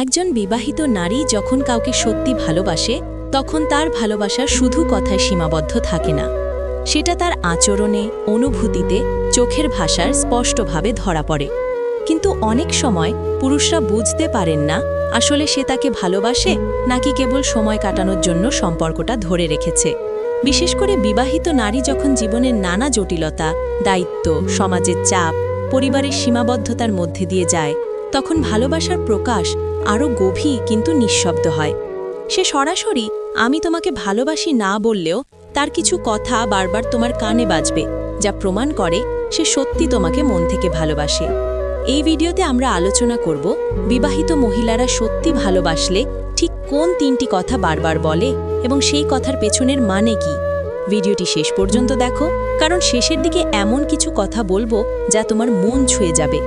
একজন বিবাহিত নারী যখন কাউকে সত্যি ভালোবাসে তখন তার ভালোবাসা শুধু কথায় সীমাবদ্ধ থাকে না, সেটা তার আচরণে, অনুভূতিতে, চোখের ভাষার স্পষ্টভাবে ধরা পড়ে। কিন্তু অনেক সময় পুরুষরা বুঝতে পারেন না আসলে সে তাকে ভালোবাসে নাকি কেবল সময় কাটানোর জন্য সম্পর্কটা ধরে রেখেছে। বিশেষ করে বিবাহিত নারী যখন জীবনের নানা জটিলতা, দায়িত্ব, সমাজের চাপ, পরিবারের সীমাবদ্ধতার মধ্যে দিয়ে যায়, তখন ভালোবাসার প্রকাশ আরও গভীর কিন্তু নিঃশব্দ হয়। সে সরাসরি আমি তোমাকে ভালোবাসি না বললেও তার কিছু কথা বারবার তোমার কানে বাজবে, যা প্রমাণ করে সে সত্যি তোমাকে মন থেকে ভালোবাসে। এই ভিডিওতে আমরা আলোচনা করব বিবাহিত মহিলারা সত্যি ভালোবাসলে ঠিক কোন 3টি কথা বারবার বলে এবং সেই কথার পেছনের মানে কি। ভিডিওটি শেষ পর্যন্ত দেখো, কারণ শেষের দিকে এমন কিছু কথা বলবো যা তোমার মন ছুঁয়ে যাবে।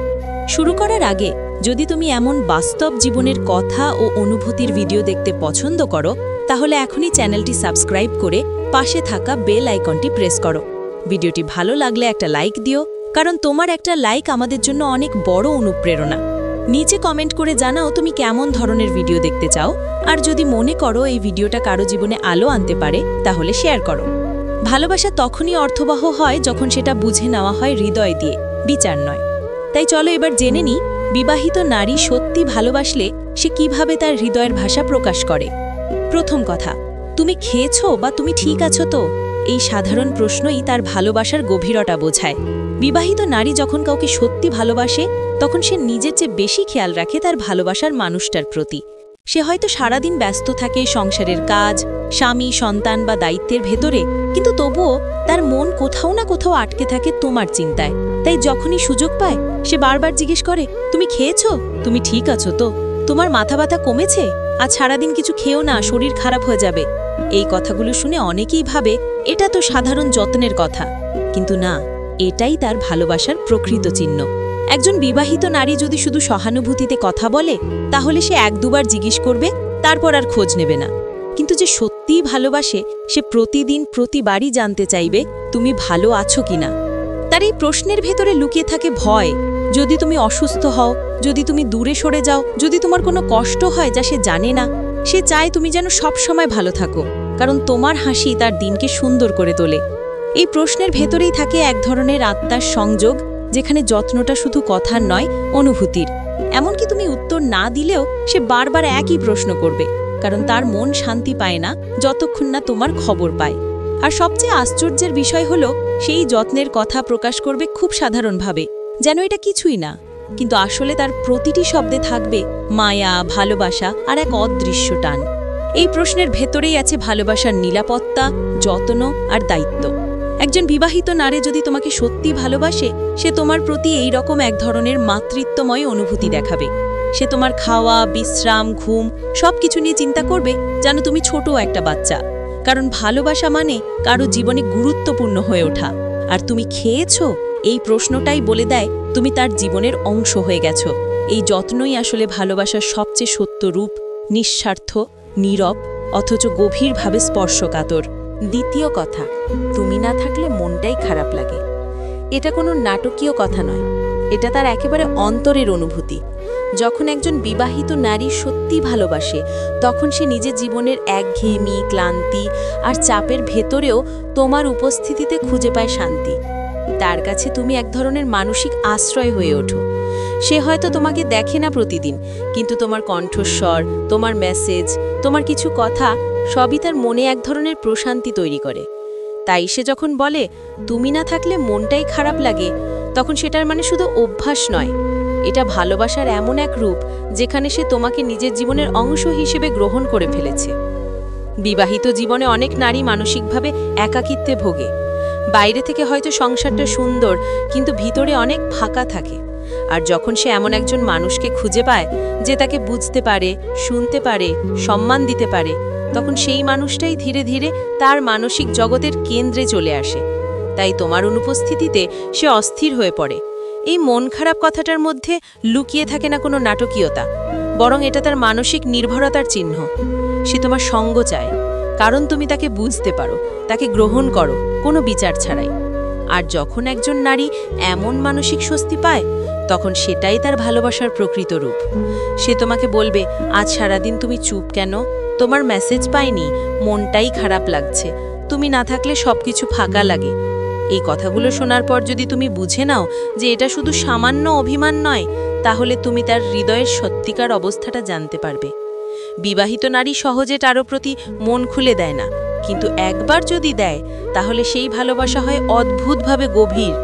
শুরু করার আগে যদি তুমি এমন বাস্তব জীবনের কথা ও অনুভূতির ভিডিও দেখতে পছন্দ করো, তাহলে এখনই চ্যানেলটি সাবস্ক্রাইব করে পাশে থাকা বেল আইকনটি প্রেস করো। ভিডিওটি ভালো লাগলে একটা লাইক দিও, কারণ তোমার একটা লাইক আমাদের জন্য অনেক বড় অনুপ্রেরণা। নিচে কমেন্ট করে জানাও তুমি কেমন ধরনের ভিডিও দেখতে চাও, আর যদি মনে করো এই ভিডিওটা কারো জীবনে আলো আনতে পারে তাহলে শেয়ার করো। ভালোবাসা তখনই অর্থবহ হয় যখন সেটা বুঝে নেওয়া হয় হৃদয় দিয়ে, বিচার নয়। তাই চলো এবার জেনে নিই বিবাহিত নারী সত্যি ভালোবাসলে সে কিভাবে তার হৃদয়ের ভাষা প্রকাশ করে। প্রথম কথা, তুমি খেয়েছো বা তুমি ঠিক আছো তো? এই সাধারণ প্রশ্নই তার ভালোবাসার গভীরতা বোঝায়। বিবাহিত নারী যখন কাউকে সত্যি ভালোবাসে তখন সে নিজের চেয়ে বেশি খেয়াল রাখে তার ভালোবাসার মানুষটার প্রতি। সে হয়তো সারাদিন ব্যস্ত থাকে সংসারের কাজ, স্বামী, সন্তান বা দায়িত্বের ভেতরে, কিন্তু তবুও তার মন কোথাও না কোথাও আটকে থাকে তোমার চিন্তায়। তাই যখনই সুযোগ পায় সে বারবার জিজ্ঞেস করে, তুমি খেয়েছো? তুমি ঠিক আছো তো? তোমার মাথা ব্যথা কমেছে? আজ সারাদিন কিছু খেও না, শরীর খারাপ হয়ে যাবে। এই কথাগুলো শুনে অনেকেই ভাবে এটা তো সাধারণ যত্নের কথা, কিন্তু না, এটাই তার ভালোবাসার প্রকৃত চিহ্ন। একজন বিবাহিত নারী যদি শুধু সহানুভূতিতে কথা বলে তাহলে সে 1-2বার জিজ্ঞেস করবে, তারপর আর খোঁজ নেবে না। কিন্তু যে সত্যিই ভালোবাসে সে প্রতিদিন প্রতিবারই জানতে চাইবে তুমি ভালো আছো কিনা। তার এই প্রশ্নের ভেতরে লুকিয়ে থাকে ভয়। যদি তুমি অসুস্থ হও, যদি তুমি দূরে সরে যাও, যদি তোমার কোনো কষ্ট হয় যা সে জানে না, সে চায় তুমি যেন সবসময় ভালো থাকো, কারণ তোমার হাসি তার দিনকে সুন্দর করে তোলে। এই প্রশ্নের ভেতরেই থাকে এক ধরনের আত্মার সংযোগ, যেখানে যত্নটা শুধু কথার নয়, অনুভূতির। এমনকি তুমি উত্তর না দিলেও সে বারবার একই প্রশ্ন করবে, কারণ তার মন শান্তি পায় না যতক্ষণ না তোমার খবর পায়। আর সবচেয়ে আশ্চর্যের বিষয় হলো সেই যত্নের কথা প্রকাশ করবে খুব সাধারণভাবে, যেন এটা কিছুই না, কিন্তু আসলে তার প্রতিটি শব্দে থাকবে মায়া, ভালোবাসা আর এক অদৃশ্য টান। এই প্রশ্নের ভেতরেই আছে ভালোবাসার নিরাপত্তা, যত্ন আর দায়িত্ব। একজন বিবাহিত নারী যদি তোমাকে সত্যি ভালোবাসে সে তোমার প্রতি এই রকম এক ধরনের মাতৃত্বময় অনুভূতি দেখাবে। সে তোমার খাওয়া, বিশ্রাম, ঘুম সবকিছু নিয়ে চিন্তা করবে যেন তুমি ছোট একটা বাচ্চা, কারণ ভালোবাসা মানে কারো জীবনে গুরুত্বপূর্ণ হয়ে ওঠা। আর তুমি খেয়েছো, এই প্রশ্নটাই বলে দেয় তুমি তার জীবনের অংশ হয়ে গেছো। এই যত্নই আসলে ভালোবাসার সবচেয়ে সত্য রূপ, নিঃস্বার্থ, নীরব, অথচ গভীরভাবে স্পর্শকাতর। দ্বিতীয় কথা, তুমি না থাকলে মনটাই খারাপ লাগে। এটা কোনো নাটকীয় কথা নয়, এটা তার একেবারে অন্তরের অনুভূতি। যখন একজন বিবাহিত নারী সত্যি ভালোবাসে তখন সে নিজের জীবনের একঘেয়েমি, ক্লান্তি আর চাপের ভেতরেও তোমার উপস্থিতিতে খুঁজে পায় শান্তি। তার কাছে তুমি এক ধরনের মানসিক আশ্রয় হয়ে ওঠো। সে হয়তো তোমাকে দেখে না প্রতিদিন, কিন্তু তোমার কণ্ঠস্বর, তোমার মেসেজ, তোমার কিছু কথা সবই তার মনে এক ধরনের প্রশান্তি তৈরি করে। তাই সে যখন বলে তুমি না থাকলে মনটাই খারাপ লাগে, তখন সেটার মানে শুধু অভ্যাস নয়, এটা ভালোবাসার এমন এক রূপ যেখানে সে তোমাকে নিজের জীবনের অংশ হিসেবে গ্রহণ করে ফেলেছে। বিবাহিত জীবনে অনেক নারী মানসিকভাবে একাকিত্বে ভোগে। বাইরে থেকে হয়তো সংসারটা সুন্দর, কিন্তু ভিতরে অনেক ফাঁকা থাকে। আর যখন সে এমন একজন মানুষকে খুঁজে পায় যে তাকে বুঝতে পারে, শুনতে পারে, সম্মান দিতে পারে, তখন সেই মানুষটাই ধীরে ধীরে তার মানসিক জগতের কেন্দ্রে চলে আসে। তাই তোমার অনুপস্থিতিতে সে অস্থির হয়ে পড়ে। এই মন খারাপ কথাটার মধ্যে লুকিয়ে থাকে না কোনো নাটকীয়তা, বরং এটা তার মানসিক নির্ভরতার চিহ্ন। সে তোমার সঙ্গ চায়, কারণ তুমি তাকে বুঝতে পারো, তাকে গ্রহণ করো কোনো বিচার ছাড়াই। আর যখন একজন নারী এমন মানসিক স্বস্তি পায় তখন সেটাই তার ভালোবাসার প্রকৃত রূপ। সে তোমাকে বলবে, আজ সারাদিন তুমি চুপ কেন? তোমার মেসেজ পাইনি, মনটাই খারাপ লাগছে, তুমি না থাকলে সবকিছু ফাঁকা লাগে। এই কথাগুলো শোনার পর যদি তুমি বুঝে নাও যে এটা শুধু সামান্য অভিমান নয়, তাহলে তুমি তার হৃদয়ের সত্যিকার অবস্থাটা জানতে পারবে। বিবাহিত নারী সহজে কারো প্রতি মন খুলে দেয় না, কিন্তু একবার যদি দেয় তাহলে সেই ভালোবাসা হয় অদ্ভুতভাবে গভীর।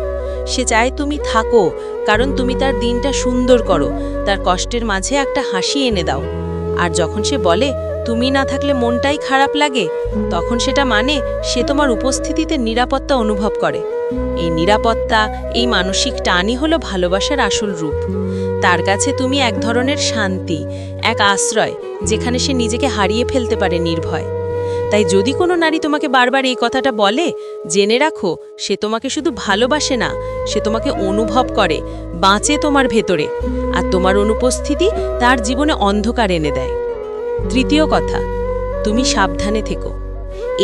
সে চায় তুমি থাকো, কারণ তুমি তার দিনটা সুন্দর করো, তার কষ্টের মাঝে একটা হাসি এনে দাও। আর যখন সে বলে তুমি না থাকলে মনটাই খারাপ লাগে, তখন সেটা মানে সে তোমার উপস্থিতিতে নিরাপত্তা অনুভব করে। এই নিরাপত্তা, এই মানসিক টানই হলো ভালোবাসার আসল রূপ। তার কাছে তুমি এক ধরনের শান্তি, এক আশ্রয়, যেখানে সে নিজেকে হারিয়ে ফেলতে পারে নির্ভয়। তাই যদি কোনো নারী তোমাকে বারবার এই কথাটা বলে, জেনে রাখো সে তোমাকে শুধু ভালোবাসে না, সে তোমাকে অনুভব করে, বাঁচে তোমার ভেতরে, আর তোমার অনুপস্থিতি তার জীবনে অন্ধকার এনে দেয়। তৃতীয় কথা, তুমি সাবধানে থেকো।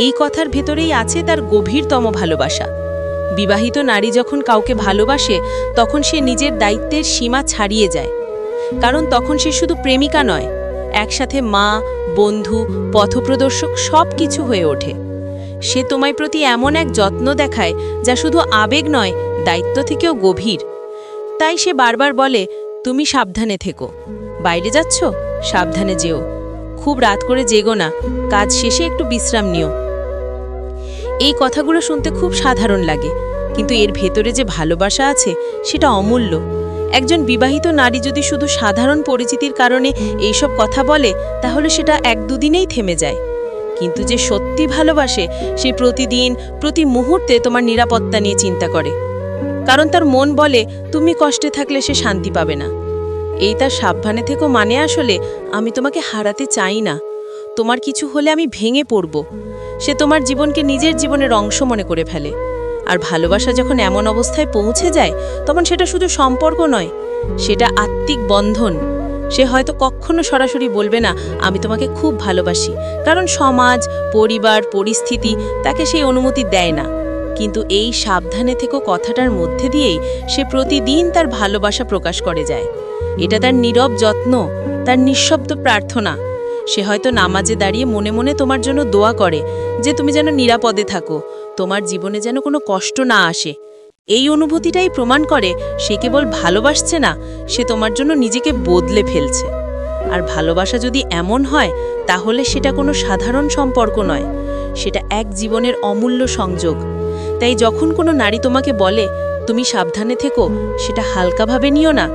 এই কথার ভেতরেই আছে তার গভীরতম ভালোবাসা। বিবাহিত নারী যখন কাউকে ভালোবাসে, তখন সে নিজের দায়িত্বের সীমা ছাড়িয়ে যায়। কারণ তখন সে শুধু প্রেমিকা নয়, একসাথে মা, বন্ধু, পথপ্রদর্শক সব কিছু হয়ে ওঠে। সে তোমার প্রতি এমন এক যত্ন দেখায় যা শুধু আবেগ নয়, দায়িত্ব থেকেও গভীর। তাই সে বারবার বলে, তুমি সাবধানে থেকো, বাইরে যাচ্ছ সাবধানে যেও, খুব রাত করে জেগো না, কাজ শেষে একটু বিশ্রাম নিও। এই কথাগুলো শুনতে খুব সাধারণ লাগে, কিন্তু এর ভেতরে যে ভালোবাসা আছে সেটা অমূল্য। একজন বিবাহিত নারী যদি শুধু সাধারণ পরিচিতির কারণে এইসব কথা বলে, তাহলে সেটা এক দুদিনেই থেমে যায়। কিন্তু যে সত্যি ভালোবাসে, সে প্রতিদিন, প্রতি মুহূর্তে তোমার নিরাপত্তা নিয়ে চিন্তা করে। কারণ তার মন বলে তুমি কষ্টে থাকলে সে শান্তি পাবে না। এই তার সাবধানে থেকো মানে আসলে আমি তোমাকে হারাতে চাই না, তোমার কিছু হলে আমি ভেঙে পড়ব। সে তোমার জীবনকে নিজের জীবনের অংশ মনে করে ফেলে। আর ভালোবাসা যখন এমন অবস্থায় পৌঁছে যায়, তখন সেটা শুধু সম্পর্ক নয়, সেটা আত্মিক বন্ধন। সে হয়তো কখনো সরাসরি বলবে না আমি তোমাকে খুব ভালোবাসি, কারণ সমাজ, পরিবার, পরিস্থিতি তাকে সেই অনুমতি দেয় না। কিন্তু এই সাবধানে থেকো কথাটার মধ্যে দিয়েই সে প্রতিদিন তার ভালোবাসা প্রকাশ করে যায়। এটা তার নীরব যত্ন, তার নিঃশব্দ প্রার্থনা। সে হয়তো নামাজে দাঁড়িয়ে মনে মনে তোমার জন্য দোয়া করে যে তুমি যেন নিরাপদে থাকো, তোমার জীবনে যেন কোনো কষ্ট না আসে। এই অনুভূতিটাই প্রমাণ করে সে কেবল ভালোবাসছে না, সে তোমার জন্য নিজেকে বদলে ফেলছে। আর ভালোবাসা যদি এমন হয়, তাহলে সেটা কোনো সাধারণ সম্পর্ক নয়, সেটা এক জীবনের অমূল্য সংযোগ। তাই যখন কোনো নারী তোমাকে বলে তুমি সাবধানে থেকো, সেটা হালকাভাবে নিও না।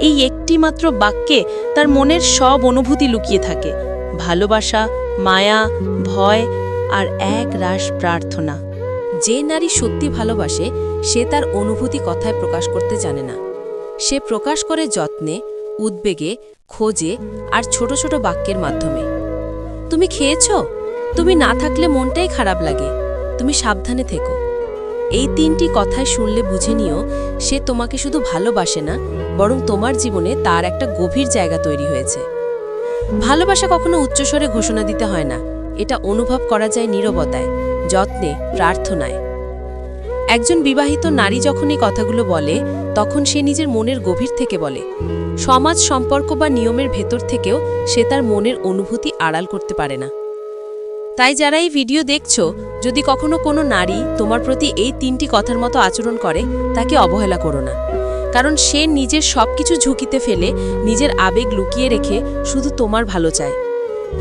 এই একটি মাত্র বাক্যে তার মনের সব অনুভূতি লুকিয়ে থাকে, ভালোবাসা, মায়া, ভয় আর এক রাশ প্রার্থনা। যে নারী সত্যি ভালোবাসে, সে তার অনুভূতি কথায় প্রকাশ করতে জানে না। সে প্রকাশ করে যত্নে, উদ্বেগে, খোঁজে আর ছোট ছোট বাক্যের মাধ্যমে। তুমি খেয়েছ? তুমি না থাকলে মনটাই খারাপ লাগে, তুমি সাবধানে থেকো। এই তিনটি কথায় শুনলে বুঝে নিও সে তোমাকে শুধু ভালোবাসে না, বরং তোমার জীবনে তার একটা গভীর জায়গা তৈরি হয়েছে। ভালোবাসা কখনো উচ্চস্বরে ঘোষণা দিতে হয় না, এটা অনুভব করা যায় নীরবতায়, যত্নে, প্রার্থনায়। একজন বিবাহিত নারী যখন এই কথাগুলো বলে, তখন সে নিজের মনের গভীর থেকে বলে। সমাজ, সম্পর্ক বা নিয়মের ভেতর থেকেও সে তার মনের অনুভূতি আড়াল করতে পারে না। তাই যারা এই ভিডিও দেখছো, যদি কখনো কোনো নারী তোমার প্রতি এই তিনটি কথার মতো আচরণ করে, তাকে অবহেলা করো না। কারণ সে নিজের সবকিছু ঝুঁকিতে ফেলে, নিজের আবেগ লুকিয়ে রেখে শুধু তোমার ভালো চায়।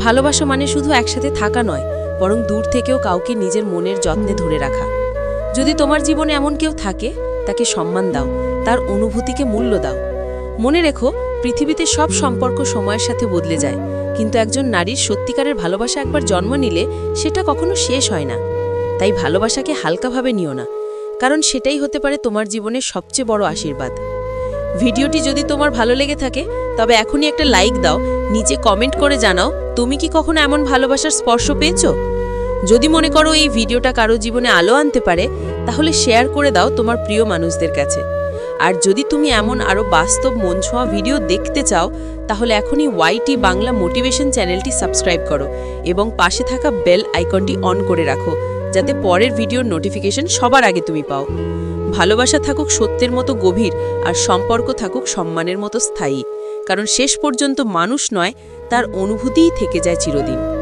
ভালোবাসা মানে শুধু একসাথে থাকা নয়, বরং দূর থেকেও কাউকে নিজের মনের যত্নে ধরে রাখা। যদি তোমার জীবনে এমন কেউ থাকে, তাকে সম্মান দাও, তার অনুভূতিকে মূল্য দাও। মনে রেখো, পৃথিবীতে সব সম্পর্ক সময়ের সাথে বদলে যায়, কিন্তু একজন নারীর সত্যিকারের ভালোবাসা একবার জন্ম নিলে সেটা কখনো শেষ হয় না। তাই ভালোবাসাকে হালকাভাবে নিও না, কারণ সেটাই হতে পারে তোমার জীবনের সবচেয়ে বড় আশীর্বাদ। ভিডিওটি যদি তোমার ভালো লেগে থাকে, তবে এখনই একটা লাইক দাও, নিচে কমেন্ট করে জানাও তুমি কি কখনো এমন ভালোবাসার স্পর্শ পেয়েছো। যদি মনে করো এই ভিডিওটা কারো জীবনে আলো আনতে পারে, তাহলে শেয়ার করে দাও তোমার প্রিয় মানুষদের কাছে। আর যদি তুমি এমন আরও বাস্তব মন ছোঁয়া ভিডিও দেখতে চাও, তাহলে এখনই ওয়াইটি বাংলা মোটিভেশন চ্যানেলটি সাবস্ক্রাইব করো এবং পাশে থাকা বেল আইকনটি অন করে রাখো, যাতে পরের ভিডিওর নোটিফিকেশন সবার আগে তুমি পাও। ভালোবাসা থাকুক সত্যের মতো গভীর, আর সম্পর্ক থাকুক সম্মানের মতো স্থায়ী, কারণ শেষ পর্যন্ত মানুষ নয়, তার অনুভূতিই থেকে যায় চিরদিন।